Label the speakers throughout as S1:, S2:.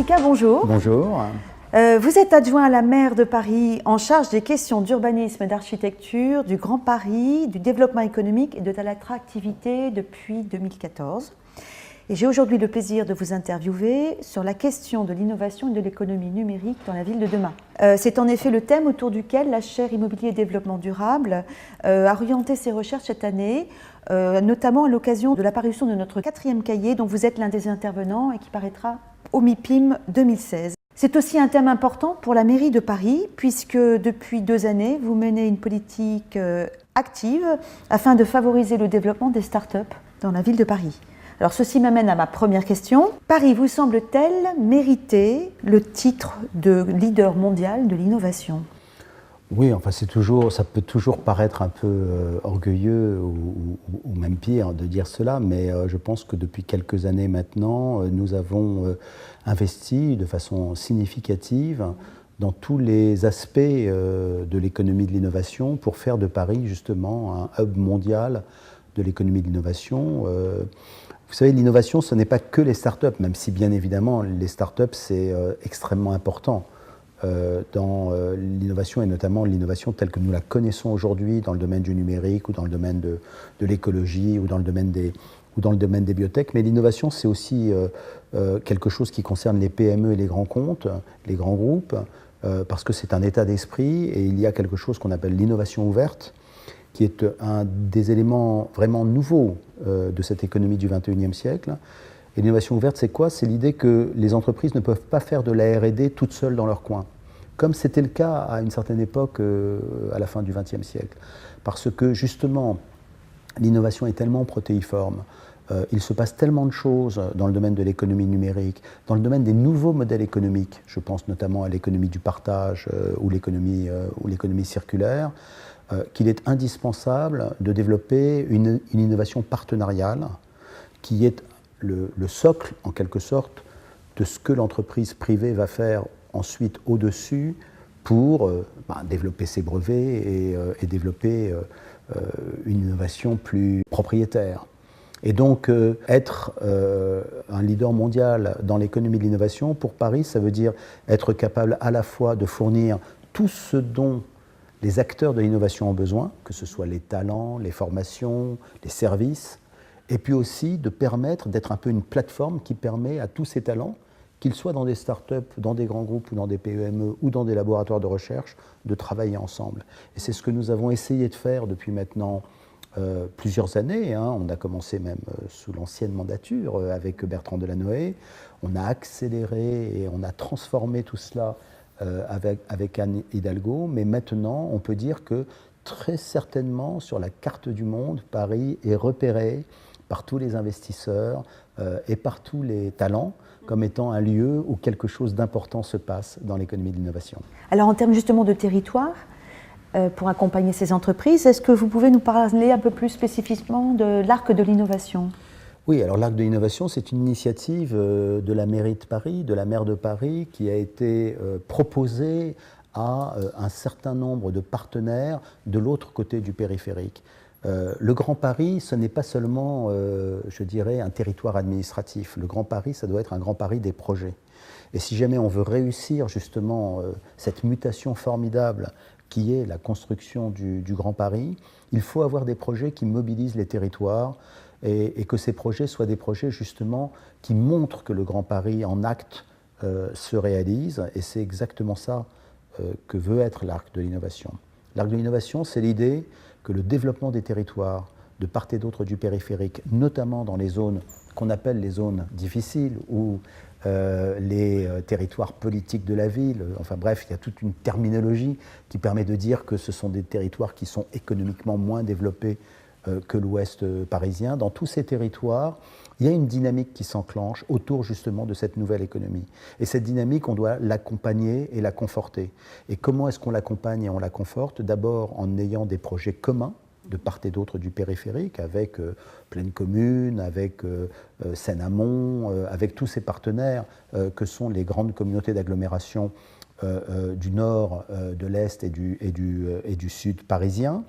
S1: Massica, bonjour.
S2: Bonjour.
S1: Vous êtes adjoint à la maire de Paris en charge des questions d'urbanisme et d'architecture, du Grand Paris, du développement économique et de l'attractivité depuis 2014. Et j'ai aujourd'hui le plaisir de vous interviewer sur la question de l'innovation et de l'économie numérique dans la ville de demain. C'est en effet le thème autour duquel la chaire Immobilier et Développement Durable a orienté ses recherches cette année, notamment à l'occasion de la parution de notre 4e cahier, dont vous êtes l'un des intervenants et qui paraîtra au MIPIM 2016. C'est aussi un thème important pour la mairie de Paris, puisque depuis 2 années, vous menez une politique active afin de favoriser le développement des start-up dans la ville de Paris. Alors ceci m'amène à ma première question. Paris vous semble-t-elle mériter le titre de leader mondial de l'innovation ?
S2: Oui, enfin ça peut toujours paraître un peu orgueilleux ou même pire de dire cela, mais je pense que depuis quelques années maintenant, nous avons investi de façon significative dans tous les aspects de l'économie de l'innovation pour faire de Paris justement un hub mondial de l'économie de l'innovation. Vous savez, l'innovation, ce n'est pas que les startups, même si bien évidemment les startups, c'est extrêmement important dans l'innovation, et notamment l'innovation telle que nous la connaissons aujourd'hui dans le domaine du numérique ou dans le domaine de l'écologie ou dans le domaine des biotech. Mais l'innovation, c'est aussi quelque chose qui concerne les PME et les grands comptes, les grands groupes, parce que c'est un état d'esprit, et il y a quelque chose qu'on appelle l'innovation ouverte, qui est un des éléments vraiment nouveaux de cette économie du XXIe siècle. Et l'innovation ouverte, c'est quoi? C'est l'idée que les entreprises ne peuvent pas faire de la R&D toutes seules dans leur coin, comme c'était le cas à une certaine époque, à la fin du XXe siècle. Parce que justement, l'innovation est tellement protéiforme, il se passe tellement de choses dans le domaine de l'économie numérique, dans le domaine des nouveaux modèles économiques, je pense notamment à l'économie du partage ou l'économie circulaire, qu'il est indispensable de développer une innovation partenariale qui est le socle, en quelque sorte, de ce que l'entreprise privée va faire ensuite au-dessus pour développer ses brevets et développer une innovation plus propriétaire. Et donc, être un leader mondial dans l'économie de l'innovation, pour Paris, ça veut dire être capable à la fois de fournir tout ce dont les acteurs de l'innovation ont besoin, que ce soit les talents, les formations, les services, et puis aussi de permettre d'être un peu une plateforme qui permet à tous ces talents, qu'ils soient dans des startups, dans des grands groupes ou dans des PME ou dans des laboratoires de recherche, de travailler ensemble. Et c'est ce que nous avons essayé de faire depuis maintenant plusieurs années. On a commencé même sous l'ancienne mandature avec Bertrand Delanoë. On a accéléré et on a transformé tout cela avec Anne Hidalgo. Mais maintenant, on peut dire que très certainement, sur la carte du monde, Paris est repéré par tous les investisseurs et par tous les talents comme étant un lieu où quelque chose d'important se passe dans l'économie de l'innovation.
S1: Alors en termes justement de territoire, pour accompagner ces entreprises, est-ce que vous pouvez nous parler un peu plus spécifiquement de l'Arc de l'innovation ?
S2: Oui, alors l'Arc de l'innovation, c'est une initiative de la mairie de Paris, de la maire de Paris, qui a été proposée à un certain nombre de partenaires de l'autre côté du périphérique. Le Grand Paris, ce n'est pas seulement, je dirais, un territoire administratif. Le Grand Paris, ça doit être un Grand Paris des projets. Et si jamais on veut réussir justement cette mutation formidable qui est la construction du Grand Paris, il faut avoir des projets qui mobilisent les territoires et que ces projets soient des projets justement qui montrent que le Grand Paris en acte se réalise. Et c'est exactement ça que veut être l'Arc de l'innovation. L'Arc de l'innovation, c'est l'idée que le développement des territoires de part et d'autre du périphérique, notamment dans les zones qu'on appelle les zones difficiles ou les territoires politiques de la ville, enfin bref, il y a toute une terminologie qui permet de dire que ce sont des territoires qui sont économiquement moins développés que l'ouest parisien. Dans tous ces territoires, il y a une dynamique qui s'enclenche autour justement de cette nouvelle économie. Et cette dynamique, on doit l'accompagner et la conforter. Et comment est-ce qu'on l'accompagne et on la conforte? D'abord en ayant des projets communs de part et d'autre du périphérique, avec Pleine Commune, avec Seine-Amont, avec tous ces partenaires que sont les grandes communautés d'agglomération du nord, de l'est et du sud parisien.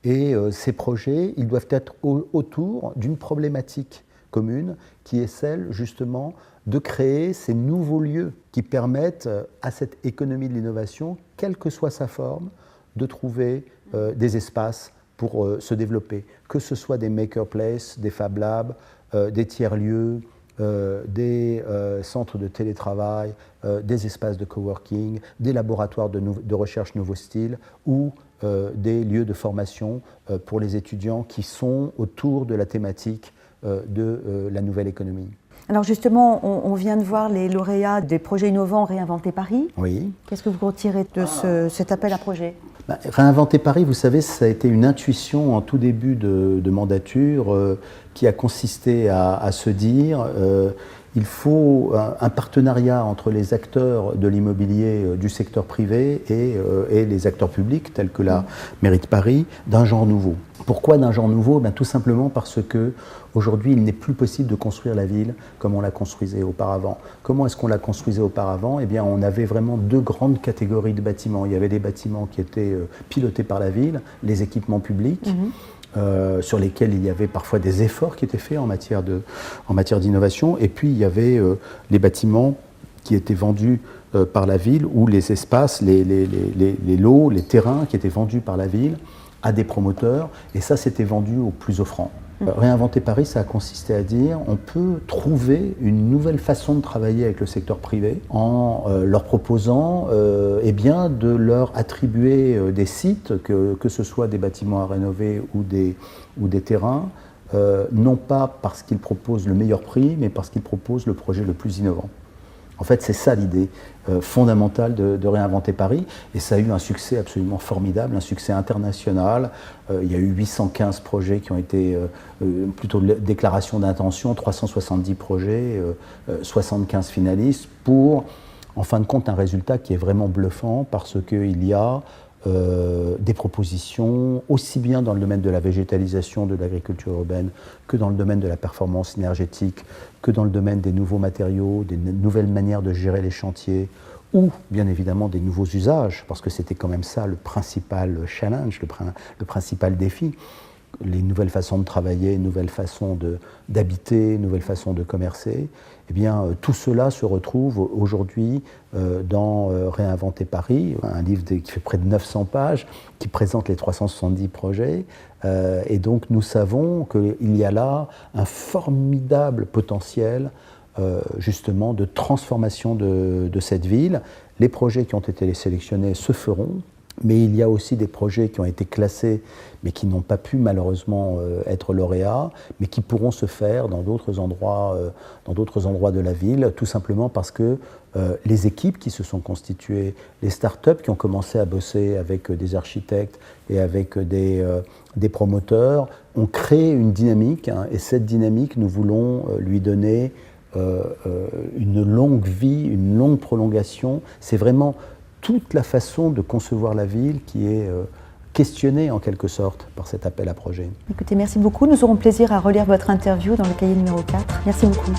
S2: Et ces projets, ils doivent être autour d'une problématique commune, qui est celle justement de créer ces nouveaux lieux qui permettent à cette économie de l'innovation, quelle que soit sa forme, de trouver des espaces pour se développer, que ce soit des maker places, des fab labs, des tiers-lieux, des centres de télétravail, des espaces de coworking, des laboratoires de recherche nouveaux styles ou des lieux de formation pour les étudiants qui sont autour de la thématique de la nouvelle économie.
S1: Alors justement, on vient de voir les lauréats des projets innovants Réinventer Paris.
S2: Oui.
S1: Qu'est-ce que vous retirez de cet appel à projet ?
S2: Réinventer Paris, vous savez, ça a été une intuition en tout début de mandature qui a consisté à se dire il faut un partenariat entre les acteurs de l'immobilier du secteur privé et les acteurs publics, tels que la mairie de Paris, d'un genre nouveau. Pourquoi d'un genre nouveau ? Tout simplement parce que aujourd'hui, il n'est plus possible de construire la ville comme on la construisait auparavant. Comment est-ce qu'on la construisait auparavant ? Eh bien, on avait vraiment deux grandes catégories de bâtiments. Il y avait des bâtiments qui étaient pilotés par la ville, les équipements publics, sur lesquels il y avait parfois des efforts qui étaient faits en matière d'innovation. Et puis, il y avait les bâtiments qui étaient vendus par la ville, ou les espaces, les lots, les terrains qui étaient vendus par la ville à des promoteurs, et ça, c'était vendu au plus offrant. Réinventer Paris, ça a consisté à dire on peut trouver une nouvelle façon de travailler avec le secteur privé en leur proposant eh bien, de leur attribuer des sites, que ce soit des bâtiments à rénover ou des terrains, non pas parce qu'ils proposent le meilleur prix, mais parce qu'ils proposent le projet le plus innovant. En fait, c'est ça l'idée fondamentale de Réinventer Paris, et ça a eu un succès absolument formidable, un succès international. Il y a eu 815 projets qui ont été plutôt déclarations d'intention, 370 projets, 75 finalistes, pour, en fin de compte, un résultat qui est vraiment bluffant, parce qu'il y a des propositions, aussi bien dans le domaine de la végétalisation de l'agriculture urbaine que dans le domaine de la performance énergétique, que dans le domaine des nouveaux matériaux, des nouvelles manières de gérer les chantiers, ou bien évidemment des nouveaux usages, parce que c'était quand même ça le principal challenge, le principal défi. Les nouvelles façons de travailler, nouvelles façons d'habiter, nouvelles façons de commercer, eh bien, tout cela se retrouve aujourd'hui dans Réinventer Paris, un livre qui fait près de 900 pages, qui présente les 370 projets. Et donc, nous savons qu'il y a là un formidable potentiel justement de transformation de cette ville. Les projets qui ont été sélectionnés se feront. Mais il y a aussi des projets qui ont été classés, mais qui n'ont pas pu malheureusement être lauréats, mais qui pourront se faire dans d'autres endroits de la ville, tout simplement parce que les équipes qui se sont constituées, les startups qui ont commencé à bosser avec des architectes et avec des promoteurs, ont créé une dynamique, et cette dynamique, nous voulons lui donner une longue vie, une longue prolongation. C'est vraiment toute la façon de concevoir la ville qui est questionnée en quelque sorte par cet appel à projet.
S1: Écoutez, merci beaucoup. Nous aurons plaisir à relire votre interview dans le cahier numéro 4. Merci beaucoup.